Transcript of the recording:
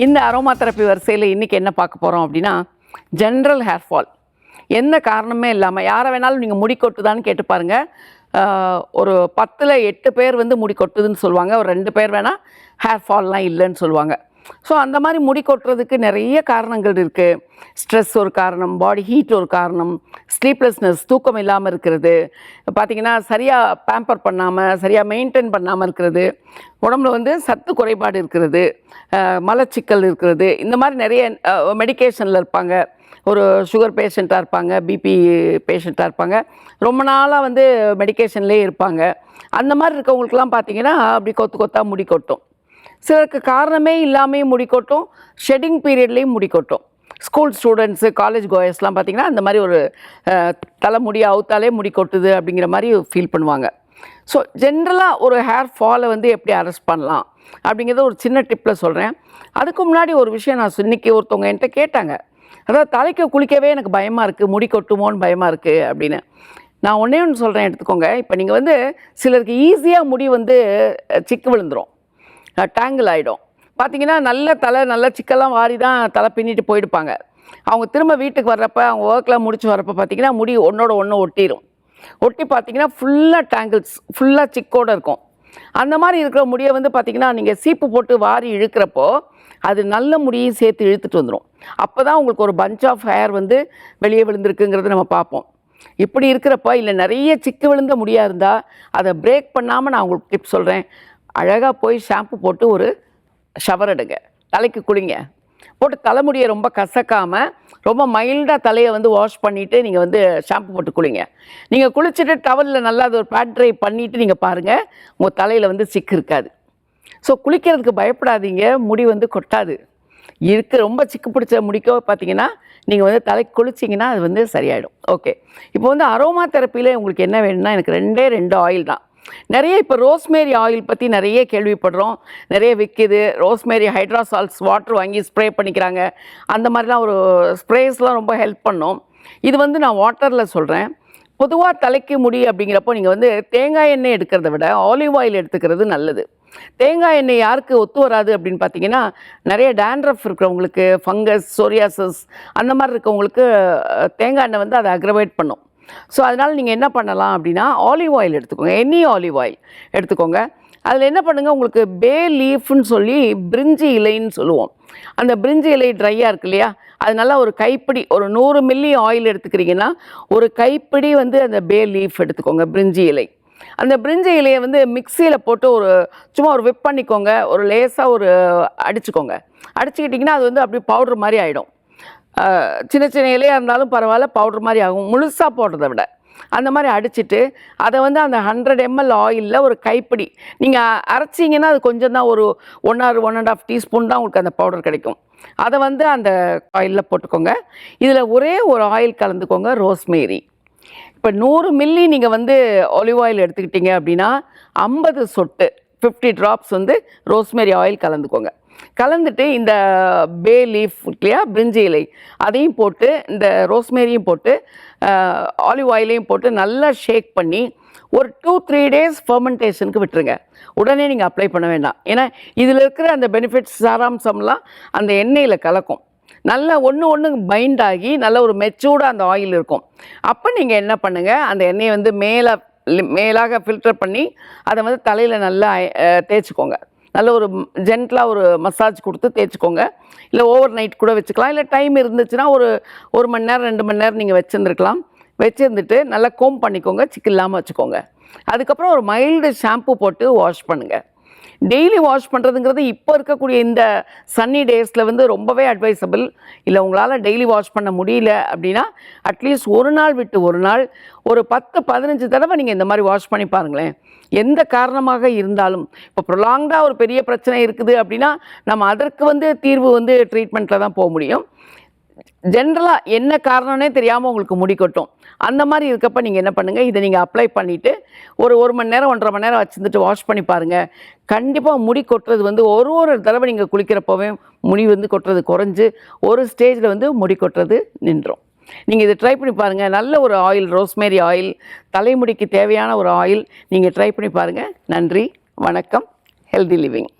இந்த aroma therapy வரிசையில் இன்றைக்கி என்ன பார்க்க போகிறோம் அப்படின்னா, ஜென்ரல் ஹேர் ஃபால். எந்த காரணமே இல்லாமல் யாரை வேணாலும் நீங்கள் முடி கொட்டுதான்னு கேட்டு பாருங்கள். ஒரு 10ல் 8 பேர் வந்து முடி கொட்டுதுன்னு சொல்லுவாங்க. ஒரு 2 பேர் வேணால் ஹேர் ஃபால்லாம் இல்லைன்னு சொல்லுவாங்க. ஸோ அந்த மாதிரி முடி கொட்டுறதுக்கு நிறைய காரணங்கள் இருக்குது. ஸ்ட்ரெஸ் ஒரு காரணம், பாடி ஹீட் ஒரு காரணம், ஸ்லீப்லெஸ்னஸ் தூக்கம் இல்லாமல் இருக்கிறது, பார்த்திங்கன்னா சரியாக பேம்பர் பண்ணாமல் சரியாக மெயின்டைன் பண்ணாமல் இருக்கிறது, உடம்புல வந்து சத்து குறைபாடு இருக்கிறது, மலச்சிக்கல் இருக்கிறது, இந்த மாதிரி நிறைய மெடிக்கேஷனில் இருப்பாங்க. ஒரு சுகர் பேஷண்ட்டாக இருப்பாங்க, பிபி பேஷண்ட்டாக இருப்பாங்க, ரொம்ப நாளாக வந்து மெடிக்கேஷன்லேயே இருப்பாங்க. அந்த மாதிரி இருக்கவங்களுக்கெல்லாம் பார்த்திங்கன்னா அப்படி கொத்து கொத்தாக முடி கொட்டும். சிலருக்கு காரணமே இல்லாமல் முடி கொட்டும், ஷெட்டிங் பீரியட்லேயும் முடி கொட்டும். ஸ்கூல் ஸ்டூடெண்ட்ஸு, காலேஜ் கோயர்ஸ்லாம் பார்த்திங்கன்னா அந்த மாதிரி ஒரு தலைமுடி அவுத்தாலே முடி கொட்டுது அப்படிங்கிற மாதிரி ஃபீல் பண்ணுவாங்க. ஸோ ஜென்ரலாக ஒரு ஹேர் ஃபாலை வந்து எப்படி அரெஸ்ட் பண்ணலாம் அப்படிங்கிறத ஒரு சின்ன டிப்பில் சொல்கிறேன். அதுக்கு முன்னாடி ஒரு விஷயம் நான் இன்றைக்கி ஒருத்தவங்க என்கிட்ட கேட்டாங்க. அதாவது தலைக்கு குளிக்கவே எனக்கு பயமாக இருக்குது, முடி கொட்டுமோன்னு பயமாக இருக்குது அப்படின்னு. நான் ஒன்றே ஒன்று சொல்கிறேன், எடுத்துக்கோங்க. இப்போ நீங்கள் வந்து சிலருக்கு ஈஸியாக முடி வந்து சிக்கு விழுந்துடும், டேங்கிள் ஆகிடும். பார்த்திங்கன்னா நல்ல சிக்கெல்லாம் வாரி தான் தலை பின்னிட்டு போயிடுப்பாங்க. அவங்க திரும்ப வீட்டுக்கு வர்றப்போ, அவங்க ஒர்க்கெலாம் முடிச்சு வரப்போ பார்த்திங்கன்னா முடி ஒன்றோட ஒன்று ஒட்டிடும். ஒட்டி பார்த்திங்கன்னா ஃபுல்லாக டேங்கிள்ஸ், ஃபுல்லாக சிக்கோடு இருக்கும். அந்த மாதிரி இருக்கிற முடியை வந்து பார்த்திங்கன்னா நீங்கள் சீப்பு போட்டு வாரி இழுக்கிறப்போ அது நல்ல முடியும் சேர்த்து இழுத்துட்டு வந்துடும். அப்போ தான் உங்களுக்கு ஒரு பஞ்ச் ஆஃப் ஹேர் வந்து வெளியே விழுந்திருக்குங்கிறத நம்ம பார்ப்போம். இப்படி இருக்கிறப்ப இல்லை நிறைய சிக்கு விழுந்த முடியாக இருந்தால் அதை பிரேக் பண்ணாமல் நான் உங்களுக்கு டிப்ஸ் சொல்கிறேன். அழகாக போய் ஷாம்பு போட்டு ஒரு ஷவர் எடுங்க, தலைக்கு குளிங்க. போட்டு தலைமுடியை ரொம்ப கசக்காமல் ரொம்ப மைல்டாக தலையை வந்து வாஷ் பண்ணிவிட்டு நீங்கள் வந்து ஷாம்பு போட்டு குளிங்க. நீங்கள் குளிச்சுட்டு டவலில் நல்லா அது ஒரு பேட் ட்ரை பண்ணிவிட்டு நீங்கள் பாருங்கள், உங்கள் தலையில் வந்து சிக்கு இருக்காது. ஸோ குளிக்கிறதுக்கு பயப்படாதீங்க, முடி வந்து கொட்டாது. ரொம்ப சிக்கு பிடிச்ச முடிக்கோ பார்த்தீங்கன்னா நீங்கள் வந்து தலைக்கு குளிச்சிங்கன்னா அது வந்து சரியாயிடும். ஓகே, இப்போ வந்து அரோமா தெரப்பியில் உங்களுக்கு என்ன வேணும்னா, எனக்கு 2 ஆயில் தான். நிறைய இப்போ ரோஸ்மேரி ஆயில் பற்றி நிறைய கேள்விப்படுறோம், நிறைய விற்கிது. ரோஸ்மேரி ஹைட்ராசால்ஸ் வாட்டர் வாங்கி ஸ்ப்ரே பண்ணிக்கிறாங்க. அந்த மாதிரிலாம் ஒரு ஸ்ப்ரேஸ்லாம் ரொம்ப ஹெல்ப் பண்ணும். இது வந்து நான் வாட்டரில் சொல்கிறேன். பொதுவாக தலைக்கு முடி அப்படிங்கிறப்போ நீங்கள் வந்து தேங்காய் எண்ணெய் எடுக்கிறத விட ஆலிவ் ஆயில் எடுத்துக்கிறது நல்லது. தேங்காய் எண்ணெய் யாருக்கு ஒத்து வராது அப்படின்னு பார்த்தீங்கன்னா, நிறைய டேண்ட்ரஃப் இருக்கிறவங்களுக்கு, ஃபங்கஸ், சோரியாசிஸ் அந்த மாதிரி இருக்கவங்களுக்கு தேங்காய் எண்ணெய் வந்து அதை அக்ரவேட் பண்ணும். ஸோ அதனால் நீங்கள் என்ன பண்ணலாம் அப்படின்னா, ஆலிவ் ஆயில் எடுத்துக்கோங்க, எனி ஆலிவ் ஆயில் எடுத்துக்கோங்க. அதில் என்ன பண்ணுங்கள், உங்களுக்கு பே லீஃப்னு சொல்லி பிரிஞ்சி இலைன்னு சொல்லுவோம். அந்த பிரிஞ்சி இலை ட்ரையாக இருக்கு இல்லையா, அது நல்லா ஒரு கைப்பிடி, ஒரு 100 மில்லி ஆயில் எடுத்துக்கிறீங்கன்னா ஒரு கைப்பிடி வந்து அந்த பே லீஃப் எடுத்துக்கோங்க, பிரிஞ்சி இலை. அந்த பிரிஞ்சி இலையை வந்து மிக்சியில் போட்டு சும்மா ஒரு விப் பண்ணிக்கோங்க, ஒரு லேசாக அடிச்சுக்கோங்க. அடிச்சுக்கிட்டிங்கன்னா அது வந்து அப்படி பவுட்ரு மாதிரி ஆகிடும். சின்ன சின்ன இலையாக இருந்தாலும் பரவாயில்ல, பவுட்ரு மாதிரி ஆகும், முழுசாக போடுறத விட. அந்த மாதிரி அடிச்சுட்டு அதை வந்து அந்த 100 ml ஆயிலில் ஒரு கைப்பிடி நீங்கள் அரைச்சிங்கன்னா அது கொஞ்சம் தான், ஒரு 1 or 1.5 டீஸ்பூன் தான் உங்களுக்கு அந்த பவுடர் கிடைக்கும். அதை வந்து அந்த ஆயிலில் போட்டுக்கோங்க. இதில் ஒரே ஒரு ஆயில் கலந்துக்கோங்க, ரோஸ்மேரி. இப்போ 100 மில்லி நீங்கள் வந்து ஆலிவ் ஆயில் எடுத்துக்கிட்டீங்க அப்படின்னா 50 சொட்டு 50 ட்ராப்ஸ் வந்து ரோஸ்மேரி ஆயில் கலந்துக்கோங்க. கலந்துட்டு இந்த பே லீஃப் இல்லையா, பிரிஞ்சி இலை, அதையும் போட்டு இந்த ரோஸ்மேரியும் போட்டு ஆலிவ் ஆயிலையும் போட்டு நல்லா ஷேக் பண்ணி ஒரு 2-3 டேஸ் ஃபர்மெண்டேஷனுக்கு விட்டுருங்க. உடனே நீங்கள் அப்ளை பண்ண வேண்டாம். ஏன்னா இதில் இருக்கிற அந்த பெனிஃபிட்ஸ் சாராம்சம்லாம் அந்த எண்ணெயில் கலக்கும். நல்லா ஒன்று பைண்ட் ஆகி நல்ல ஒரு மெச்சூர்டாக அந்த ஆயில் இருக்கும். அப்போ நீங்கள் என்ன பண்ணுங்கள், அந்த எண்ணெயை வந்து மேலாக ஃபில்டர் பண்ணி அதை வந்து தலையில் நல்லா தேய்ச்சிக்கோங்க. நல்ல ஒரு ஜென்டலாக ஒரு மசாஜ் கொடுத்து தேய்ச்சிக்கோங்க. இல்லை ஓவர் நைட் கூட வச்சுக்கலாம். இல்லை டைம் இருந்துச்சுன்னா ஒரு மணி நேரம் 2 மணி நேரம் நீங்கள் வச்சுருந்துருக்கலாம். வச்சுருந்துட்டு நல்லா கோம் பண்ணிக்கோங்க, சிக்கு இல்லாமல் வச்சுக்கோங்க. அதுக்கப்புறம் ஒரு மைல்டு ஷாம்பு போட்டு வாஷ் பண்ணுங்கள். டெய்லி வாஷ் பண்ணுறதுங்கிறது இப்போ இருக்கக்கூடிய இந்த சன்னி டேஸில் வந்து ரொம்பவே அட்வைசபிள். இல்லை உங்களால் டெய்லி வாஷ் பண்ண முடியல அப்படின்னா அட்லீஸ்ட் ஒரு நாள் விட்டு ஒரு நாள் ஒரு 10-15 தடவை நீங்கள் இந்த மாதிரி வாஷ் பண்ணி பாருங்களேன். எந்த காரணமாக இருந்தாலும், இப்போ ப்ரொலாங்டாக ஒரு பெரிய பிரச்சனை இருக்குது அப்படின்னா நம்ம அதற்கு வந்து தீர்வு வந்து ட்ரீட்மெண்ட்டில் தான் போக முடியும். ஜென்ரலாக என்ன காரணம்னே தெரியாமல் உங்களுக்கு முடி கொட்டும். அந்த மாதிரி இருக்கப்போ நீங்கள் என்ன பண்ணுங்கள், இதை நீங்கள் அப்ளை பண்ணிவிட்டு ஒரு மணி நேரம் 1.5 மணி நேரம் வச்சுருந்துட்டு வாஷ் பண்ணி பாருங்கள். கண்டிப்பாக முடி கொட்டுறது வந்து ஒரு தடவை நீங்கள் குளிக்கிறப்போவே முடி வந்து கொட்டுறது குறைஞ்சு ஒரு ஸ்டேஜில் வந்து முடி கொட்டுறது நின்றும். நீங்கள் இதை ட்ரை பண்ணி பாருங்கள். நல்ல ஒரு ஆயில், ரோஸ்மேரி ஆயில், தலைமுடிக்கு தேவையான ஒரு ஆயில். நீங்கள் ட்ரை பண்ணி பாருங்கள். நன்றி, வணக்கம். Healthy living.